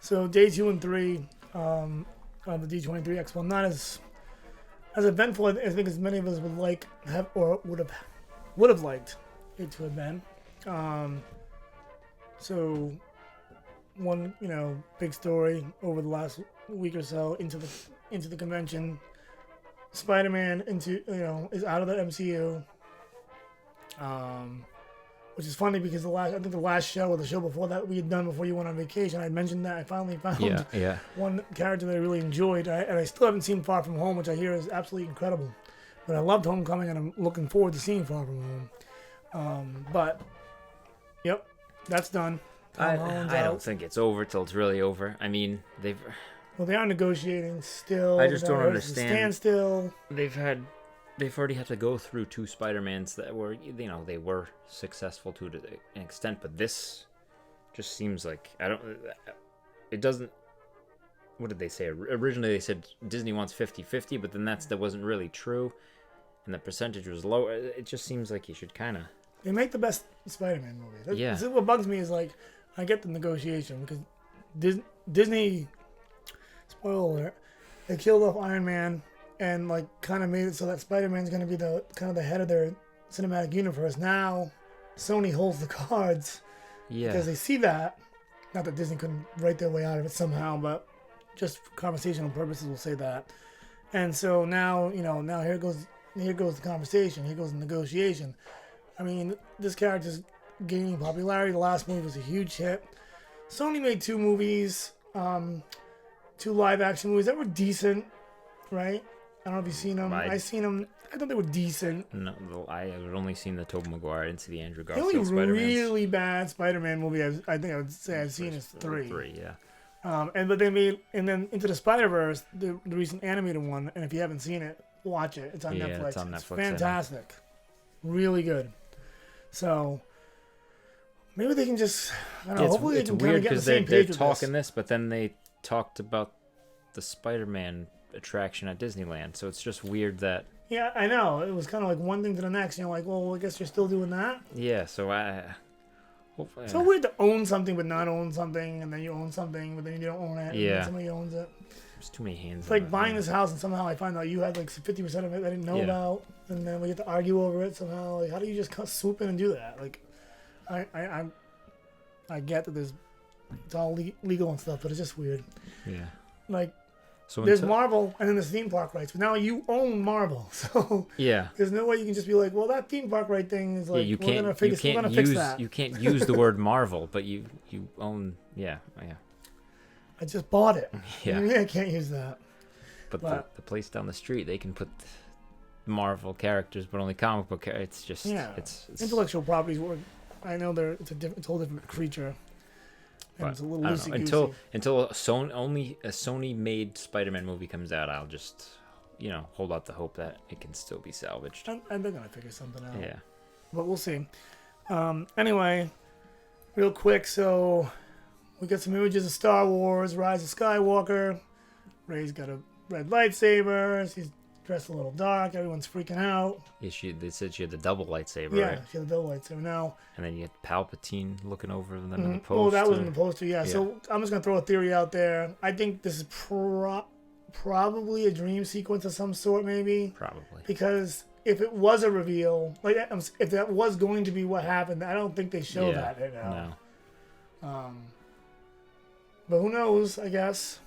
So day 2 and 3 of the D23 Expo, not as eventful, I think, as many of us would like have or would have liked it to have been. So one big story over the last week or so into the convention. Spider-Man is out of the MCU. Which is funny because the last show or the show before that we had done before you went on vacation, I mentioned that I finally found one character that I really enjoyed, and I still haven't seen Far From Home, which I hear is absolutely incredible. But I loved Homecoming, and I'm looking forward to seeing Far From Home. But yep, that's done. I don't think it's over till it's really over. I mean, they are negotiating still. I just don't understand. Standstill. They've already had to go through 2 Spider-Mans that were, they were successful to an extent, but this just seems like, it doesn't, what did they say? Originally they said Disney wants 50-50, but then that wasn't really true, and the percentage was low. It just seems like you should kind of... They make the best Spider-Man movies. Yeah. This is what bugs me is, like, I get the negotiation, because Disney, spoiler alert, they killed off Iron Man, and like kind of made it so that Spider-Man's going to be the head of their cinematic universe. Now, Sony holds the cards because they see that. Not that Disney couldn't write their way out of it somehow, but just for conversational purposes, we'll say that. And so now, here goes the conversation. Here goes the negotiation. I mean, this character's gaining popularity. The last movie was a huge hit. Sony made 2 movies, 2 live-action movies that were decent, right? I don't know if you've seen them. I've seen them. I thought they were decent. No, I had only seen the Tobey Maguire. I didn't see the Andrew The Garfield only Spider-Man. really bad Spider-Man movie I think I would say I've seen is 3. 3, yeah. But they made, and then Into the Spider-Verse, the recent animated one, and if you haven't seen it, watch it. It's on Netflix. It's on Netflix. It's fantastic. Really good. So maybe they can just, I don't know, hopefully they can kind of get on the same page with this. They're talking this, but then they talked about the Spider-Man attraction at Disneyland, so it's just weird that... Yeah, I know. It was kind of like one thing to the next. Like, well, I guess you're still doing that? Yeah, so hopefully... It's so weird to own something but not own something, and then you own something but then you don't own it, and then somebody owns it. There's too many hands. It's like buying this house and somehow I find out you had like 50% of it I didn't know about, and then we get to argue over it somehow. Like, how do you just swoop in and do that? Like, I get that it's all legal and stuff, but it's just weird. Yeah. Like, so there's Marvel, and then there's theme park rights. But now you own Marvel, so there's no way you can just be like, well, that theme park right thing is like, we're gonna fix that. You can't use the word Marvel, but you own, yeah. I just bought it. Yeah, I can't use that. But the place down the street, they can put Marvel characters, but only comic book characters. It's just it's intellectual properties. I know it's a whole different creature. And it's a little loosey-goosey. Until only a Sony-made Spider-Man movie comes out, I'll just, hold out the hope that it can still be salvaged. And they're going to figure something out. Yeah. But we'll see. Anyway, real quick, so we got some images of Star Wars, Rise of Skywalker. Rey's got a red lightsaber. She's dressed a little dark. Everyone's freaking out. Yeah, they said she had the double lightsaber, yeah, right? She had the double lightsaber now. And then you had Palpatine looking over them in the poster. Oh, that was in the poster, yeah. So I'm just going to throw a theory out there. I think this is probably a dream sequence of some sort, maybe. Probably. Because if it was a reveal, like if that was going to be what happened, I don't think they show that right now. No. But who knows, I guess.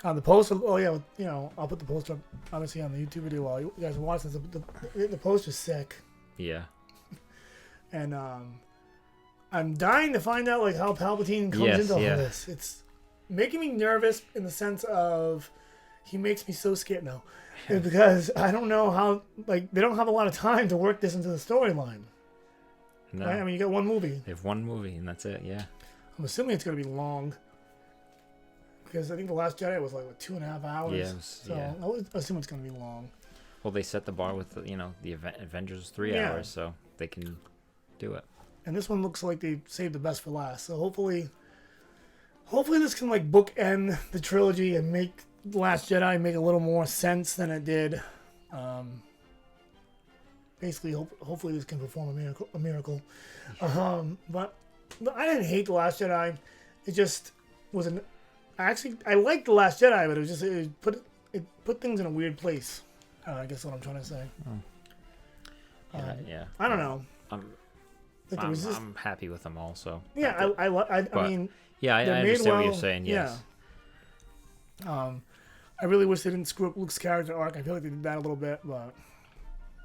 On the poster, I'll put the poster up, obviously, on the YouTube video while you guys are watching this. The poster's sick. Yeah. And I'm dying to find out, like, how Palpatine comes into all this. It's making me nervous in the sense of he makes me so scared now. Because I don't know how, like, they don't have a lot of time to work this into the storyline. No. Right? I mean, you got one movie. They have one movie, and that's it, yeah. I'm assuming it's going to be long. Because I think The Last Jedi was like 2.5 hours. Yeah, I would assume it's going to be long. Well, they set the bar with, the Avengers 3 hours, so they can do it. And this one looks like they saved the best for last. So hopefully hopefully this can like bookend the trilogy and make Last Jedi make a little more sense than it did. Basically, hopefully this can perform a miracle. But I didn't hate The Last Jedi. It just wasn't. I liked The Last Jedi, but it was just it put things in a weird place. I guess what I'm trying to say. Yeah. I don't know. I'm happy with them all. So yeah, I mean. Yeah, I understand what you're saying. Yes. Yeah. I really wish they didn't screw up Luke's character arc. I feel like they did that a little bit, but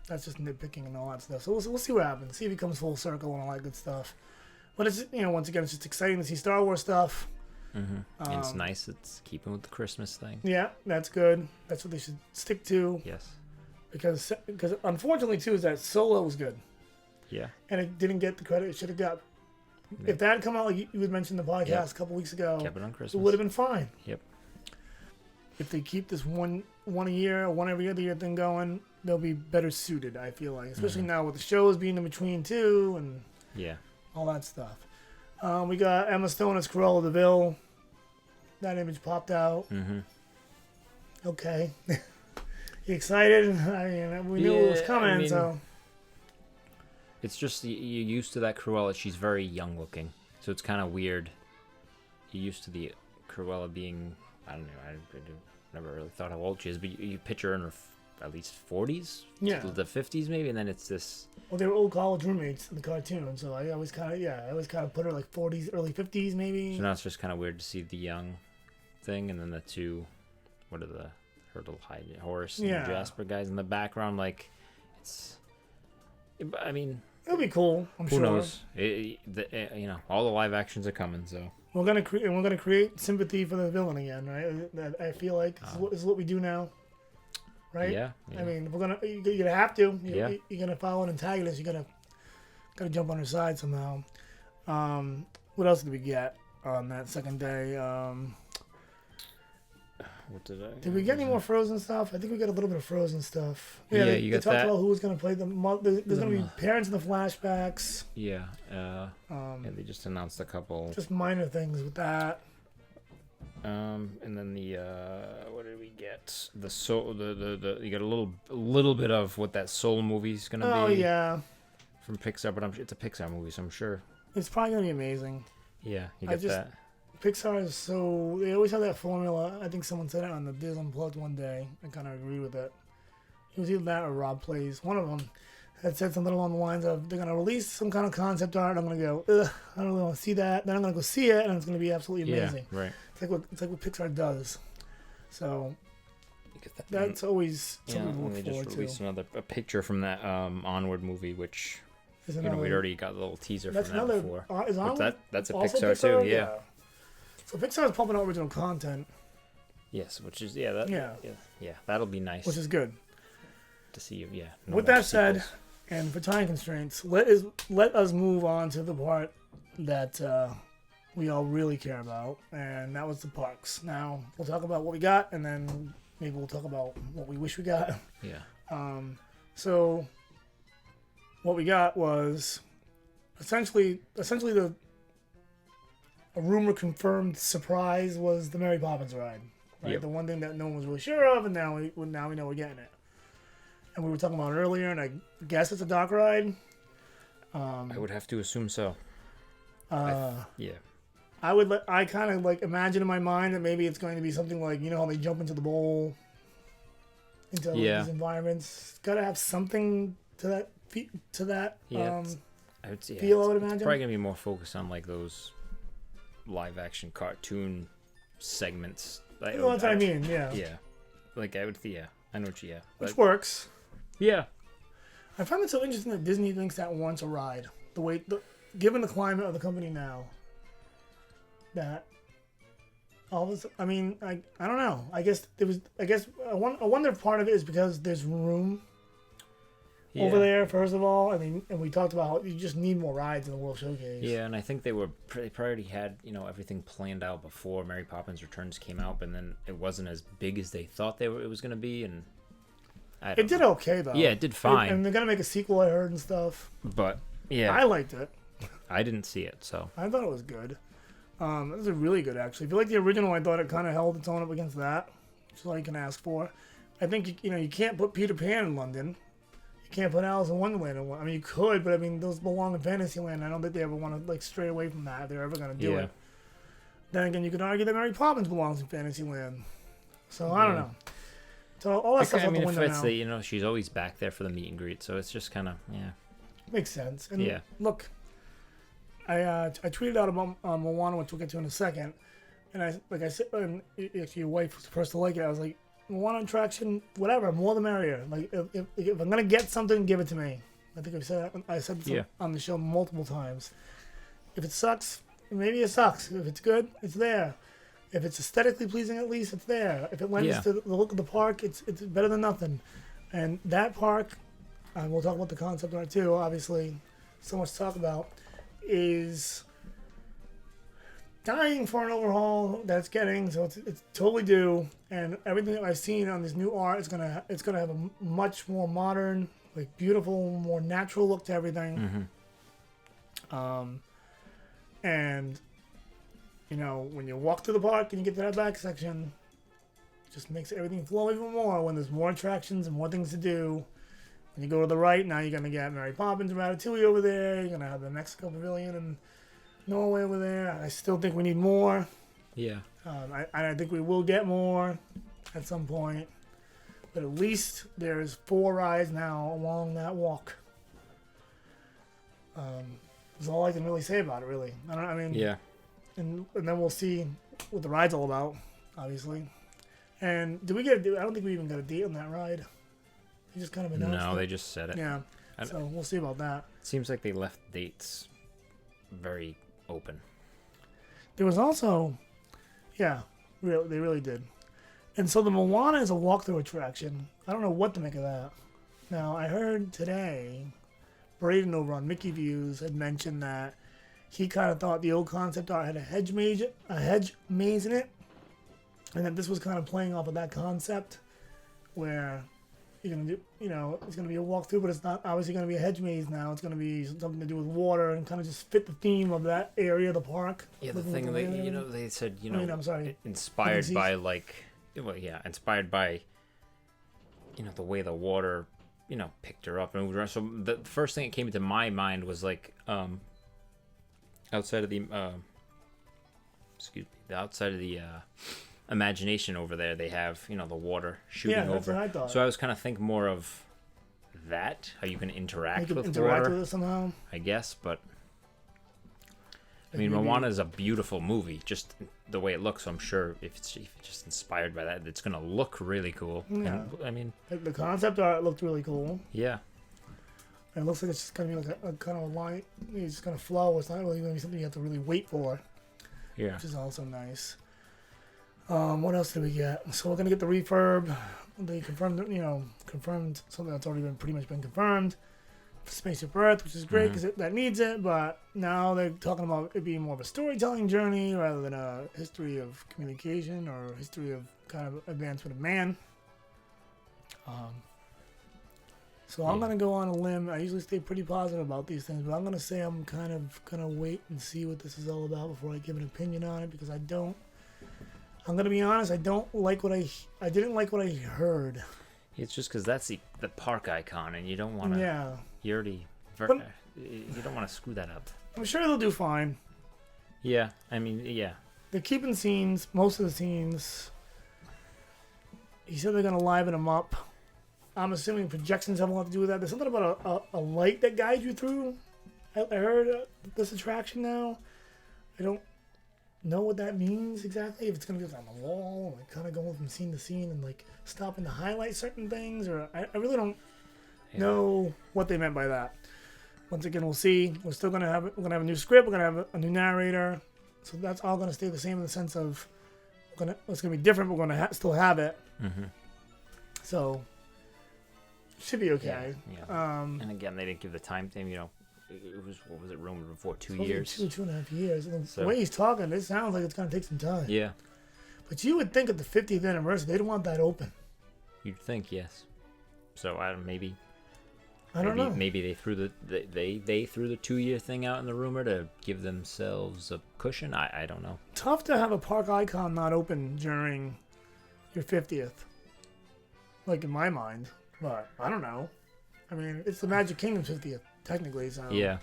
that's just nitpicking and all that stuff. So we'll see what happens. See if he comes full circle and all that good stuff. But it's once again, it's just exciting to see Star Wars stuff. Mm-hmm. And it's nice. It's keeping with the Christmas thing. Yeah, that's good. That's what they should stick to. Yes. Because unfortunately too is that Solo was good. Yeah. And it didn't get the credit it should have got. Yeah. If that had come out like you had mentioned in the podcast a couple weeks ago, kept it on Christmas, it would have been fine. Yep. If they keep this one a year or one every other year thing going, they'll be better suited, I feel like. Especially now with the shows being in between too and all that stuff. We got Emma Stone as Cruella de Vil. That image popped out. Mm-hmm. Okay. You excited? I mean, we knew it was coming, so. It's just you're used to that Cruella. She's very young looking, so it's kind of weird. You're used to the Cruella being, I don't know, I never really thought how old she is, but you picture her in her at least 40s, the 50s maybe, and then it's this. Well, they were old college roommates in the cartoon, so I always kind of put her like 40s, early 50s maybe. So now it's just kind of weird to see the young thing, and then the two, her little hide horse and Jasper guys in the background, like it's. I mean. It'll be cool. I'm sure. Who knows? All the live actions are coming, so we're gonna create sympathy for the villain again, right? That I feel like is what we do now, right? Yeah. I mean, you're gonna have to. You're gonna follow an antagonist. You gotta jump on her side somehow. What else did we get on that second day? What did we get any more Frozen stuff? I think we got a little bit of Frozen stuff. Yeah, they talked about who was going to play the there's going to be parents in the flashbacks. Yeah. They just announced a couple. Just minor things with that. And then the what did we get? The soul. The you got a little bit of what that Soul movie's going to be. Oh yeah. From Pixar, but it's a Pixar movie, so I'm sure it's probably going to be aming. Yeah, you get that. Pixar is so... They always have that formula. I think someone said it on the Diz Unplugged one day. I kind of agree with it. It was either that or Rob Plays. One of them had said something along the lines of, they're going to release some kind of concept art, and I'm going to go, ugh, I don't really want to see that. Then I'm going to go see it, and it's going to be absolutely amazing. Yeah, right. It's like what Pixar does. So... That's always something to look forward to. They just released a picture from that Onward movie, which... we'd already got a little teaser from that before. Is Onward that's a Pixar too, yeah. So Pixar's pumping out original content. Yes, which is that'll be nice. Which is good to see. Yeah. With that said, and for time constraints, let us move on to the part that we all really care about, and that was the parks. Now we'll talk about what we got, and then maybe we'll talk about what we wish we got. Yeah. So what we got was essentially a rumor confirmed surprise was the Mary Poppins ride, right? Yep. The one thing that no one was really sure of, and now we know we're getting it. And we were talking about it earlier, and I guess it's a dock ride. I would have to assume so. Yeah. I kind of like imagine in my mind that maybe it's going to be something like, you know how they jump into the bowl, into these environments. It's got to have something to that I would say, feel. I would imagine it's probably gonna be more focused on like those live action cartoon segments. That's what I mean. Yeah. Yeah. Like I would. Yeah. I know what you. Yeah. Which works. Yeah. I find it so interesting that Disney thinks that wants a ride. Given the climate of the company now, that all this. I mean, I don't know. I wonder if part of it is because there's room over there. First of all, I mean, and we talked about how you just need more rides in the World Showcase. Yeah, and I think they already had everything planned out before Mary Poppins Returns came out, but then it wasn't as big as they thought it was going to be, and it did okay though. Yeah, it did fine. And they're gonna make a sequel, I heard, and stuff. But yeah, I liked it. I didn't see it, so I thought it was good. This is really good, actually. If you like the original, I thought it kind of held its own up against that, which is all you can ask for. I think, you can't put Peter Pan in London. You can't put Alice in Wonderland in London. I mean, you could, but I mean, those belong in Fantasyland. I don't think they ever want to, like, stray away from that if they're ever going to do it. Then again, you could argue that Mary Poppins belongs in Fantasyland. So, I don't know. So, all that stuff's out the window it fits now. she's always back there for the meet and greet, so it's just kind of, Makes sense. And look, I tweeted out about Moana, which we'll get to in a second. And I said, if your wife was the first to like it, I was like, Moana attraction, whatever, more the merrier. Like, if I'm gonna get something, give it to me. I think I said on the show multiple times. If it sucks, maybe it sucks. If it's good, it's there. If it's aesthetically pleasing, at least it's there. If it lends to the look of the park, it's better than nothing. And that park, and we'll talk about the concept art too. Obviously, so much to talk about, is dying for an overhaul that it's getting, so it's totally due. And everything that I've seen on this new art is gonna have a much more modern, like beautiful, more natural look to everything. And when you walk through the park and you get to that back section, it just makes everything flow even more when there's more attractions and more things to do. When you go to the right, now you're gonna get Mary Poppins and Ratatouille over there. You're gonna have the Mexico Pavilion and Norway over there. I still think we need more. Yeah. I think we will get more at some point. But at least there's 4 rides now along that walk. That's all I can really say about it, really. Yeah. And then we'll see what the ride's all about, obviously. And do we get? I don't think we even got a date on that ride. They just kind of announced it. They just said it. Yeah. So we'll see about that. Seems like they left dates very open. There was also, they really did. And so the Moana is a walkthrough attraction. I don't know what to make of that. Now, I heard today, Braden over on Mickey Views had mentioned that he kind of thought the old concept art had a hedge maze in it, and that this was kind of playing off of that concept, where you're gonna do, it's gonna be a walkthrough, but it's not obviously gonna be a hedge maze now. It's gonna be something to do with water and kind of just fit the theme of that area of the park. Yeah, the thing they said, I'm sorry, inspired by inspired by, the way the water, picked her up and moved around. So the first thing that came into my mind was like, outside of the imagination over there, they have the water shooting over. That's what I thought. So I was kind of thinking more of that, how you can interact with it somehow, I guess. But I mean, Moana is a beautiful movie, just the way it looks. So I'm sure if it's just inspired by that, it's gonna look really cool. Yeah. And, I mean, the concept art looked really cool. Yeah. And it looks like it's just gonna be like a kind of a line. It's just gonna flow. It's not really gonna be something you have to really wait for. Yeah. Which is also nice. What else did we get? So we're gonna get the refurb. They confirmed something that's already pretty much been confirmed. Spaceship Earth, which is great because that needs it. But now they're talking about it being more of a storytelling journey rather than a history of communication or history of kind of advancement of man. So I'm gonna go on a limb. I usually stay pretty positive about these things, but I'm gonna say I'm kind of gonna wait and see what this is all about before I give an opinion on it, because I'm gonna be honest, I didn't like what I heard. It's just because that's the park icon, and you don't want to. Yeah. You don't want to screw that up. I'm sure they'll do fine. Yeah, I mean, yeah. They're keeping scenes, most of the scenes. He said they're gonna liven them up. I'm assuming projections have a lot to do with that. There's something about a light that guides you through. I heard this attraction now. I don't know what that means exactly. If it's going to be like on the wall, like kind of going from scene to scene and like stopping to highlight certain things, or I really don't know what they meant by that. Once again, we'll see. We're gonna have a new script. We're gonna have a new narrator. So that's all gonna stay the same in the sense of it's gonna be different, but we're gonna still have it. Mm-hmm. So. Should be okay. Yeah. And again, they didn't give the time thing. It was, what was it rumored before? 2 years. 2.5 years. And the way he's talking, it sounds like it's gonna take some time. Yeah. But you would think at the 50th anniversary, they'd want that open. You'd think, yes. So maybe I don't know. Maybe they threw they threw the 2-year thing out in the rumor to give themselves a cushion. I don't know. Tough to have a park icon not open during your 50th. Like in my mind, but I don't know. I mean, it's the Magic Kingdom's 50th technically, so Yeah.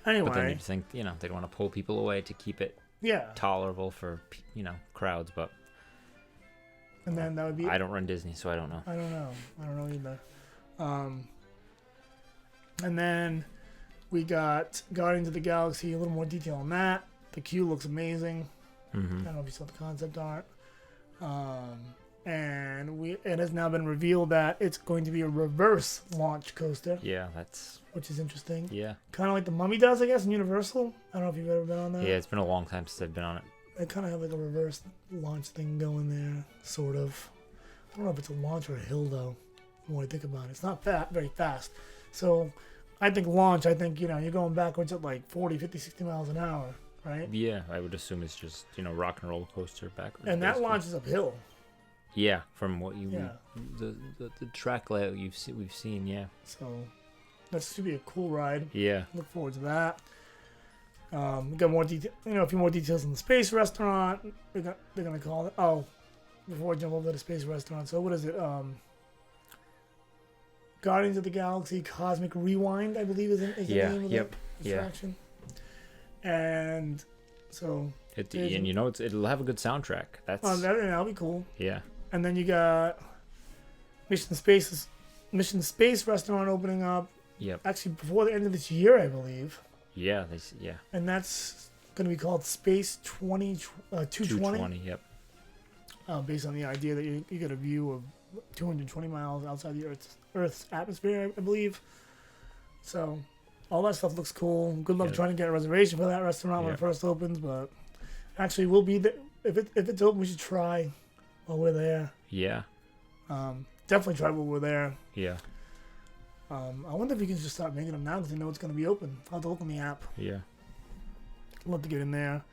Anyway, But then you think, they don't want to pull people away to keep it tolerable for, crowds, but and then that would be. I don't run Disney, so I don't know. I don't know either. And then we got Guardians of the Galaxy. A little more detail on that. The queue looks amazing. Mm-hmm. I don't know if you saw the concept art. And it has now been revealed that it's going to be a reverse launch coaster. Yeah, which is interesting. Yeah. Kind of like the Mummy does, I guess, in Universal. I don't know if you've ever been on that. Yeah, it's been a long time since I've been on it. They kind of have like a reverse launch thing going there, sort of. I don't know if it's a launch or a hill, though, the more I think about it. It's not very fast. So I think launch, you're going backwards at like 40, 50, 60 miles an hour, right? Yeah, I would assume it's just, rock and roller coaster backwards. And that basically. launch is uphill. Yeah, from what the track layout we've seen, yeah. So that should be a cool ride. Yeah. Look forward to that. We got more detail, a few more details on the space restaurant. They're gonna call it. Oh, before I jump over to the space restaurant. So what is it? Guardians of the Galaxy Cosmic Rewind, I believe is the name of the attraction. And so it'll have a good soundtrack. That'll be cool. Yeah. And then you got Mission Space Restaurant opening up. Yep. Actually, before the end of this year, I believe. Yeah, And that's going to be called Space 220. 220, yep. Based on the idea that you get a view of 220 miles outside the Earth's atmosphere, I believe. So all that stuff looks cool. Good luck trying to get a reservation for that restaurant when it first opens. But actually, we'll be there. If it's open, we should try while we're there. Yeah. Definitely try while we're there. Yeah. I wonder if you can just start making them now because they know it's going to be open. I'll have to look on the app. Yeah. I'd love to get in there.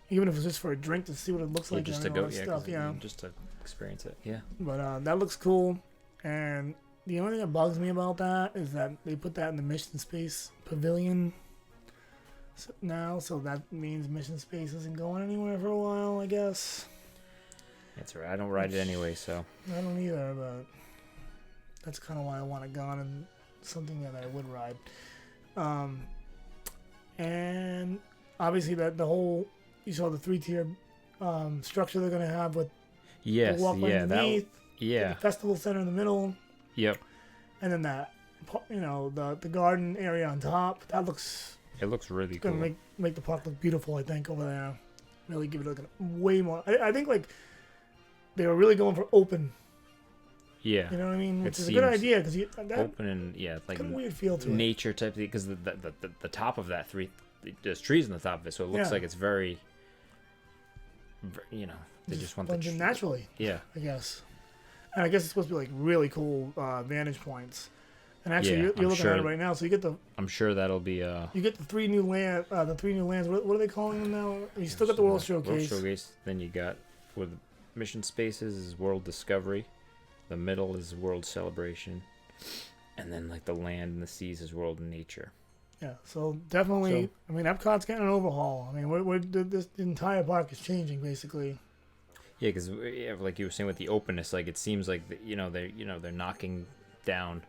Even if it's just for a drink to see what it looks like. Just to go, just to experience it. Yeah. But that looks cool. And the only thing that bugs me about that is that they put that in the Mission Space Pavilion now. So that means Mission Space isn't going anywhere for a while, I guess. That's right. I don't ride it anyway, so. I don't either, but that's kind of why I want it gone and something that I would ride. And obviously the whole, you saw the 3-tier structure they're going to have with the walkway underneath, the festival center in the middle. Yep. And then that, the garden area on top. It looks really cool. Going to make the park look beautiful, I think, over there. Really give it like way more. I think like they were really going for open. Yeah. You know what I mean? Which is a good idea because open and like kind of weird feel to nature type thing because the top of that there's trees on the top of it, so it looks like it's very, they just want the naturally. Yeah. I guess. And I guess it's supposed to be like really cool vantage points. And actually, you're looking at it right now, so you get the. I'm sure that'll be. You get the three new lands. What are they calling them now? You still got the World Showcase. World Showcase. Then you got with Mission Spaces is World Discovery. The middle is World Celebration, and then like the land and the seas is World Nature. Yeah, so definitely. I mean, Epcot's getting an overhaul. I mean, this entire park is changing basically. Yeah, because like you were saying with the openness, like it seems like they're knocking down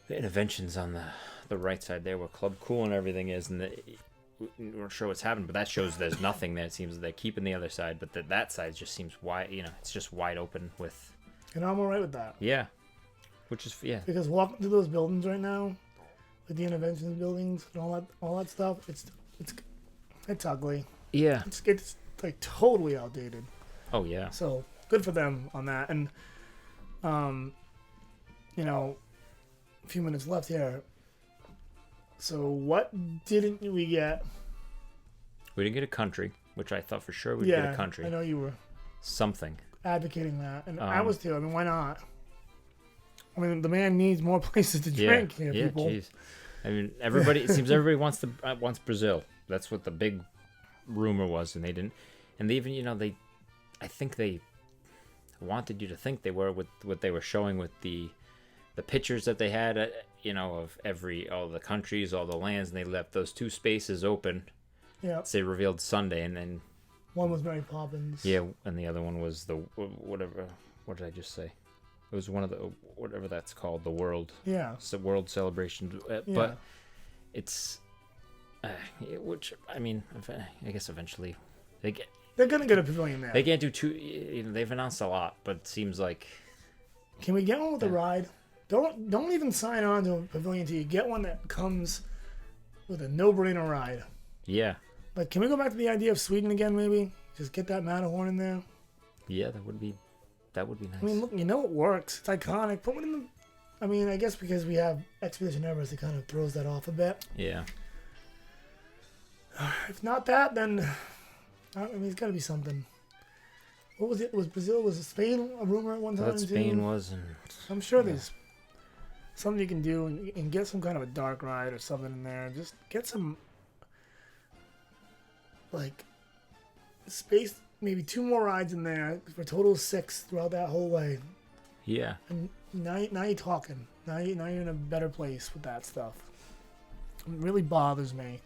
the interventions on the right side there where Club Cool and everything is, and we're not sure what's happened, but that shows there's nothing there. It seems they're keeping the other side, but that side just seems wide. It's just wide open with. And I'm alright with that. Yeah, which is because walking through those buildings right now, like the interventions buildings and all that stuff, it's ugly. Yeah, it's like totally outdated. Oh yeah. So good for them on that, and a few minutes left here. So what didn't we get? We didn't get a country, which I thought for sure we'd get a country. I know you were something advocating that, and I was too. I mean, why not? I mean, the man needs more places to drink. Here, people. Geez. I mean, it seems everybody wants Brazil. That's what the big rumor was, and they didn't. And they even, I think they wanted you to think they were with what they were showing with the the pictures that they had, of all the countries, all the lands, and they left those 2 spaces open. Yeah. They revealed Sunday, and then one was Mary Poppins. yeah, and the other one was the whatever. What did I just say? It was one of the whatever that's called, the world. Yeah. It's the world celebration, but it's which I mean, I guess eventually they're gonna get a pavilion there. They can't do 2. They've announced a lot, but it seems like. Can we get one with a ride? Don't even sign on to a pavilion until you get one that comes with a no-brainer ride. Yeah. Like, can we go back to the idea of Sweden again? Maybe just get that Matterhorn in there. Yeah, that would be nice. I mean, look, it works. It's iconic. Put one in the. I mean, I guess because we have Expedition Everest, it kind of throws that off a bit. Yeah. If not that, then I mean, it's got to be something. What was it? Was Brazil? Was it Spain? A rumor at one time. That Spain was, and I'm sure there's something you can do and get some kind of a dark ride or something in there. Just get some like space, maybe 2 more rides in there for a total of 6 throughout that whole way. Yeah. And now you're talking. Now you're in a better place with that stuff. It really bothers me.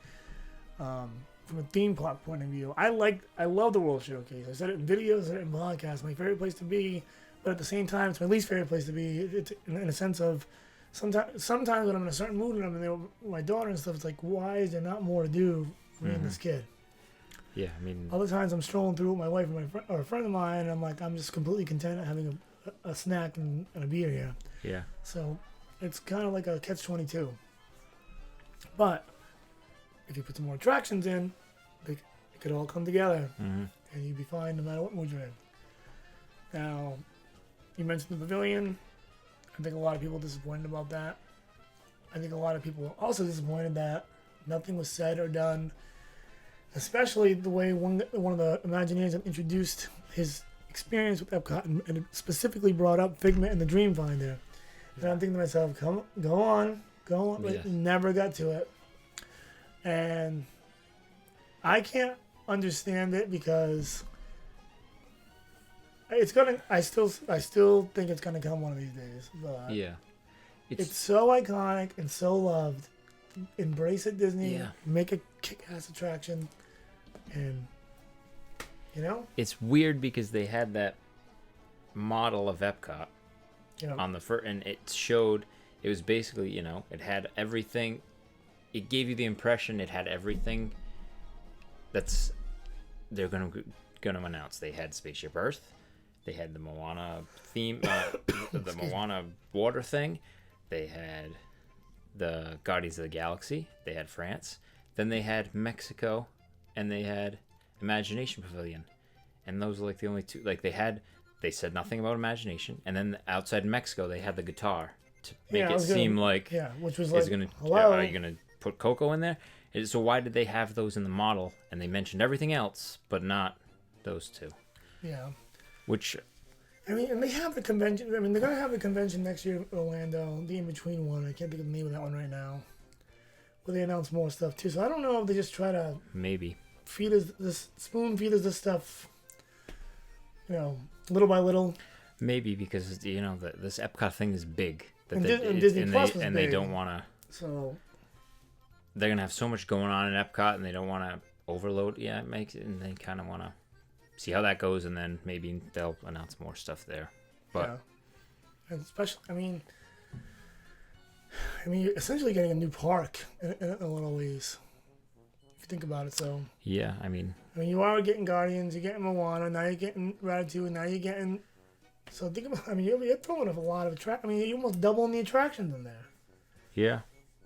From a theme park point of view, I love the World Showcase. I said it in videos, I said it in podcasts. My favorite place to be, but at the same time, it's my least favorite place to be. It's in a sense of sometimes when I'm in a certain mood and I'm in there with my daughter and stuff, it's like, why is there not more to do for me and this kid? Yeah, I mean. Other times I'm strolling through with my wife and or a friend of mine, and I'm like, I'm just completely content at having a snack and a beer here. Yeah. So it's kind of like a catch-22. But if you put some more attractions in, it could all come together, and you'd be fine no matter what mood you're in. Now, you mentioned the pavilion. I think a lot of people are disappointed about that. I think a lot of people are also disappointed that nothing was said or done, especially the way one of the Imagineers have introduced his experience with Epcot and specifically brought up Figment and the Dreamfinder. And I'm thinking to myself, go on. But never got to it. And I can't understand it because it's gonna. I still think it's gonna come one of these days. But yeah, it's so iconic and so loved. Embrace it, Disney. Yeah. Make a kick-ass attraction, and it's weird because they had that model of Epcot on the first, and it showed. It was basically, it had everything. It gave you the impression it had everything that's they're gonna announce. They had Spaceship Earth, they had the Moana theme, the Moana water thing, they had the Guardians of the Galaxy, they had France, then they had Mexico, and they had Imagination Pavilion, and those were like the only 2. Like they said nothing about Imagination, and then outside Mexico they had the guitar to make it seem like which was like, hello, are you gonna put Coco in there? So why did they have those in the model? And they mentioned everything else, but not those 2. Yeah. Which, I mean, and they have the convention. I mean, they're gonna have the convention next year in Orlando, the in-between one. I can't think of the name of that one right now. Where they announce more stuff too. So I don't know if they just try to maybe spoon feed us this stuff, little by little. Maybe because this Epcot thing is big. And Disney Plus was big. They don't want to. So they're gonna have so much going on in Epcot, and they don't want to overload. Yeah, it makes it, and they kind of want to see how that goes, and then maybe they'll announce more stuff there. But and especially, I mean, you're essentially getting a new park in a lot of ways, if you think about it. So yeah, I mean, you are getting Guardians, you're getting Moana, now you're getting Ratatouille, now you're getting. So think about. I mean, you're throwing up a lot of you're almost doubling the attractions in there. Yeah.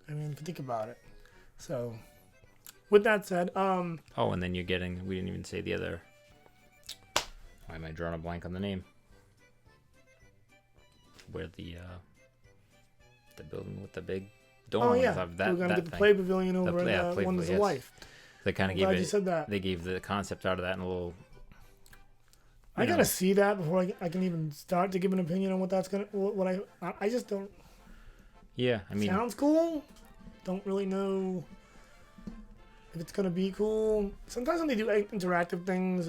I mean, if you think about it. So, with that said, and then you're getting. We didn't even say the other. Why am I drawing a blank on the name? Where the building with the big dome. Oh yeah, that, we're gonna get the thing. play pavilion over in Wonders of Life. They kind of gave it. You said that. They gave the concept out of that in a little. I gotta see that before I can even start to give an opinion on what that's gonna. What I just don't. Yeah, I mean. Sounds cool. Don't really know if it's gonna be cool. Sometimes when they do interactive things,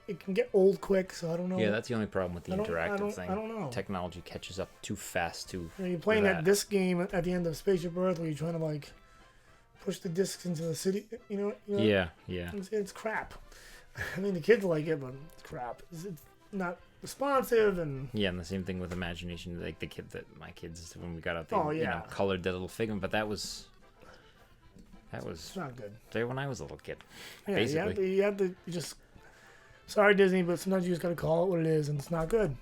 it can get old quick. So I don't know. Yeah, that's the only problem with the interactive thing. I don't know. Technology catches up too fast to. You're playing that disc game at the end of Spaceship Earth, where you're trying to like push the discs into the city. You know. Yeah. It's crap. I mean, the kids like it, but it's crap. It's not responsive and. Yeah, and the same thing with imagination. Like the kid that my kids when we got out, they colored that little figment, but that was. It's not good. There when I was a little kid. Yeah, basically. you have to just. Sorry, Disney, but sometimes you just got to call it what it is, and it's not good.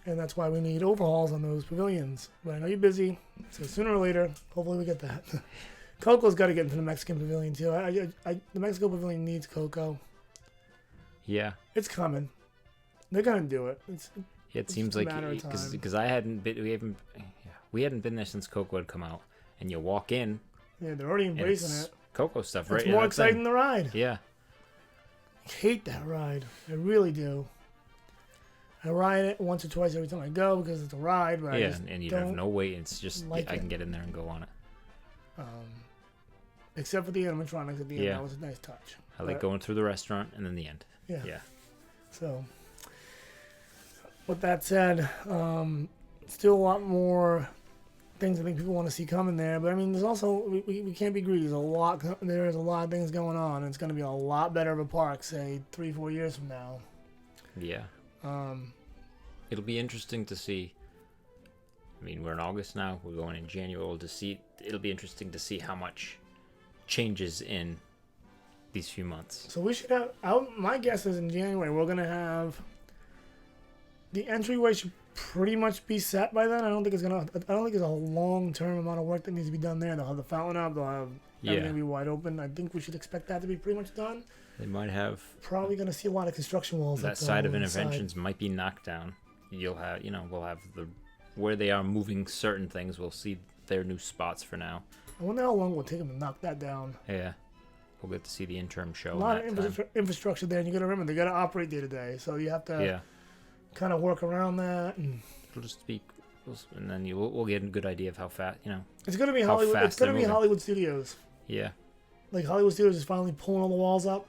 And that's why we need overhauls on those pavilions. But I know you're busy, so sooner or later, hopefully we get that. Coco's got to get into the Mexican pavilion too. The Mexico pavilion needs Coco. Yeah. It's coming. They're gonna do it. It seems like because we hadn't been there since Coco had come out, and you walk in. Yeah, they're already embracing it. Coco stuff, right? It's more exciting than the ride. Yeah. I hate that ride. I really do. I ride it once or twice every time I go because it's a ride. But and you have no wait. It's just I can get in there and go on it. Except for the animatronics at the end. That was a nice touch. I like going through the restaurant and then the end. Yeah. So, with that said, still a lot more things I think people want to see coming there. But I mean, there's also we can't be greedy. There's a lot of things going on. And it's going to be a lot better of a park, say 3-4 years from now. Yeah. It'll be interesting to see. I mean, we're in August now. We're going in January to see. It'll be interesting to see how much changes in these few months. So we should have. My guess is in January we're gonna have. The entryway should pretty much be set by then. I don't think there's a long-term amount of work that needs to be done there. They'll have the fountain up. They'll have everything be wide open. I think we should expect that to be pretty much done. They might have. Probably gonna see a lot of construction walls. That side of interventions might be knocked down. You'll have, we'll have where they are moving certain things. We'll see their new spots for now. I wonder how long it will take them to knock that down. Yeah. We'll get to see the interim show. A lot of infrastructure there, and you got to remember they got to operate day to day, so you have to kind of work around that. And it'll just be, and then we'll get a good idea of how fast. It's gonna be Hollywood. It's gonna be Hollywood Studios. Yeah. Like Hollywood Studios is finally pulling all the walls up.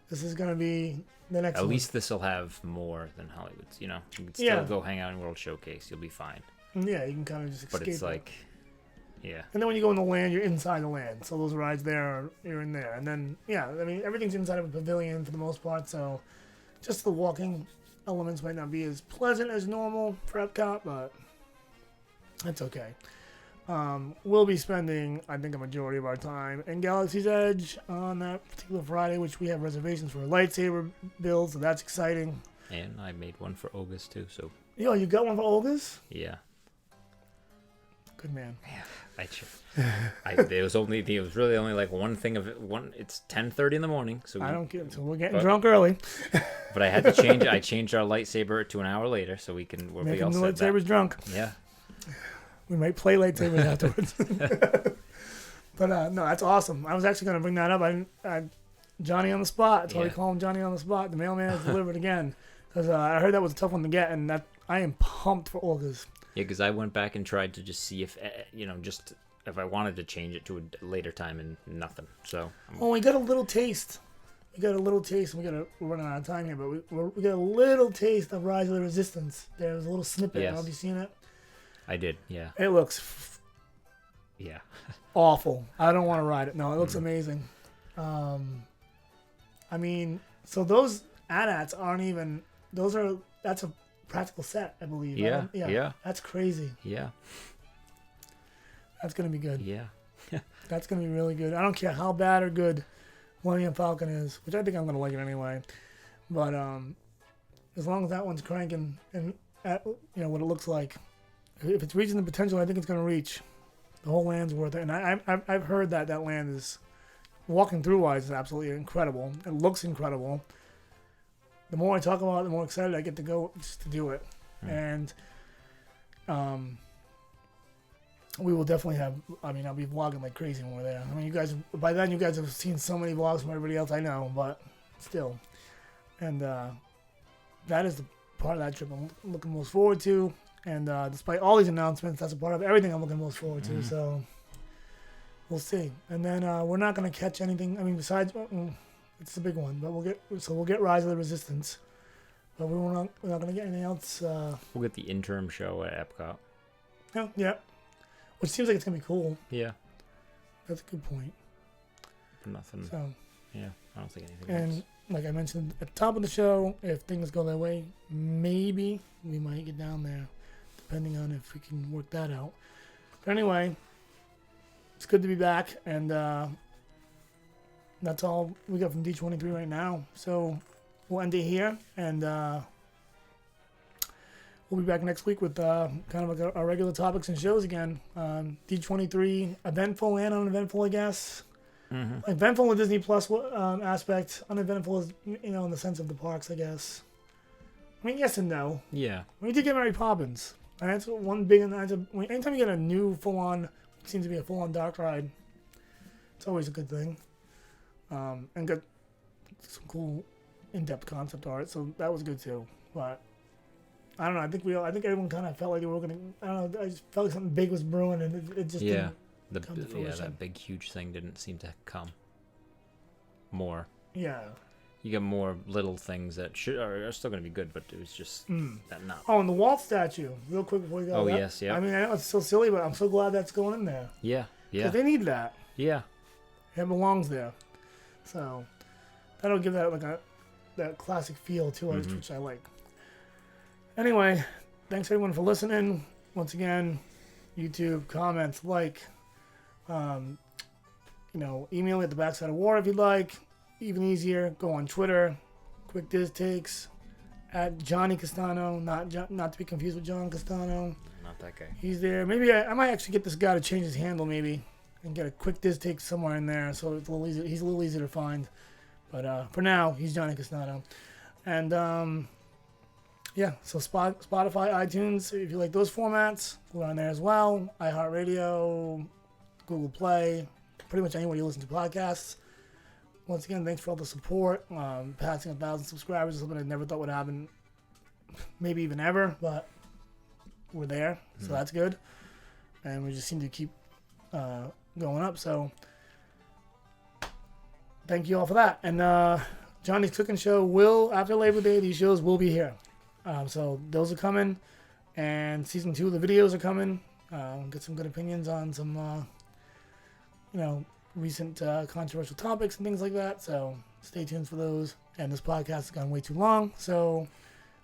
This is gonna be the next. At least this will have more than Hollywood's. You can still go hang out in World Showcase. You'll be fine. Yeah, you can kind of just escape. But it's like. Yeah. And then when you go in the land, you're inside the land. So those rides there, you're in there. And then, everything's inside of a pavilion for the most part. So just the walking elements might not be as pleasant as normal for Epcot, but that's okay. We'll be spending, I think, a majority of our time in Galaxy's Edge on that particular Friday, which we have reservations for a lightsaber build, so that's exciting. And I made one for August, too, so... Yo, you got one for August? Yeah. Good man. It was really only like one thing of it. It's 10:30 in the morning, so we're getting drunk early. But I had to change. I changed our lightsaber to an hour later, so we'll be all set. Lightsabers drunk. Yeah. We might play lightsabers afterwards. But no, that's awesome. I was actually going to bring that up. Johnny on the spot. That's why we call him Johnny on the spot. The mailman has delivered again, because I heard that was a tough one to get, and that I am pumped for August. Yeah, because I went back and tried to just see if, just if I wanted to change it to a later time and nothing. So. We got a little taste. We're running out of time here, but we got a little taste of Rise of the Resistance. There was a little snippet. Yes. Have you seen it? I did, yeah. It looks awful. I don't want to ride it. No, it looks amazing. So those AT-ATs aren't even, that's a practical set, I believe. Yeah. That's crazy. Yeah. That's going to be good. Yeah. That's going to be really good. I don't care how bad or good Millennium Falcon is, which I think I'm going to like it anyway. But as long as that one's cranking and what it looks like, if it's reaching the potential I think it's going to reach, the whole land's worth it. And I've heard that land is, walking through wise, is absolutely incredible. It looks incredible. The more I talk about it, the more excited I get to go just to do it. And we will definitely have, I'll be vlogging like crazy when we're there. By then you guys have seen so many vlogs from everybody else I know, but still. And that is the part of that trip I'm looking most forward to. And despite all these announcements, that's a part of everything I'm looking most forward to. So we'll see. And then we're not gonna catch anything. I mean, besides, it's the big one. But we'll get Rise of the Resistance. But we're not gonna get anything else. We'll get the interim show at Epcot. Oh, yeah. Which seems like it's gonna be cool. Yeah. That's a good point. But nothing. So. Yeah, I don't think anything else. Like I mentioned at the top of the show, if things go their way, maybe we might get down there, depending on if we can work that out. But anyway, it's good to be back, and that's all we got from D23 right now. So we'll end it here, and we'll be back next week with kind of like our regular topics and shows again. D23, eventful and uneventful, I guess. Mm-hmm. Eventful in the Disney Plus aspect, uneventful is, in the sense of the parks, I guess. I mean, yes and no. Yeah. We did get Mary Poppins. And that's one big, anytime you get a new full-on, seems to be a full-on dark ride, it's always a good thing. And got some cool in-depth concept art, so that was good too. But I don't know. I think everyone kind of felt like they were gonna. I don't know. I just felt like something big was brewing, and it just didn't. That big huge thing didn't seem to come. More. Yeah. You get more little things that are still going to be good, but it was just that not. Oh, and the Walt statue, real quick before we go. Oh, yes, yeah. I mean, I know it's so silly, but I'm so glad that's going in there. Yeah, yeah. Because they need that. Yeah. It belongs there. So that'll give that that classic feel to it, which I like. Anyway, thanks everyone for listening. Once again, YouTube, comments, email me at the backside of war if you'd like. Even easier, go on Twitter, Quick Diz Takes, at Johnny Castano, not to be confused with John Castano. Not that guy. He's there. Maybe I might actually get this guy to change his handle, maybe, and get a Quick Diz Take somewhere in there, so it's a little easier. He's a little easier to find. But for now, he's Johnny Castano. And so Spotify, iTunes, if you like those formats, we're on there as well. iHeartRadio, Google Play, pretty much anywhere you listen to podcasts. Once again, thanks for all the support. Passing 1,000 subscribers is something I never thought would happen, maybe even ever, but we're there, so that's good. And we just seem to keep going up, so thank you all for that. And Johnny's Cooking Show will, after Labor Day, these shows will be here. So those are coming, and season 2 of the videos are coming. Get some good opinions on some, recent controversial topics and things like that. So stay tuned for those. And this podcast has gone way too long. So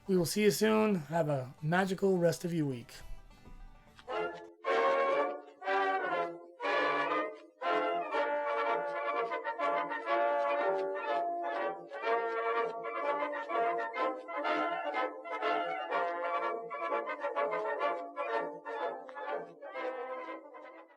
we will see you soon. Have a magical rest of your week.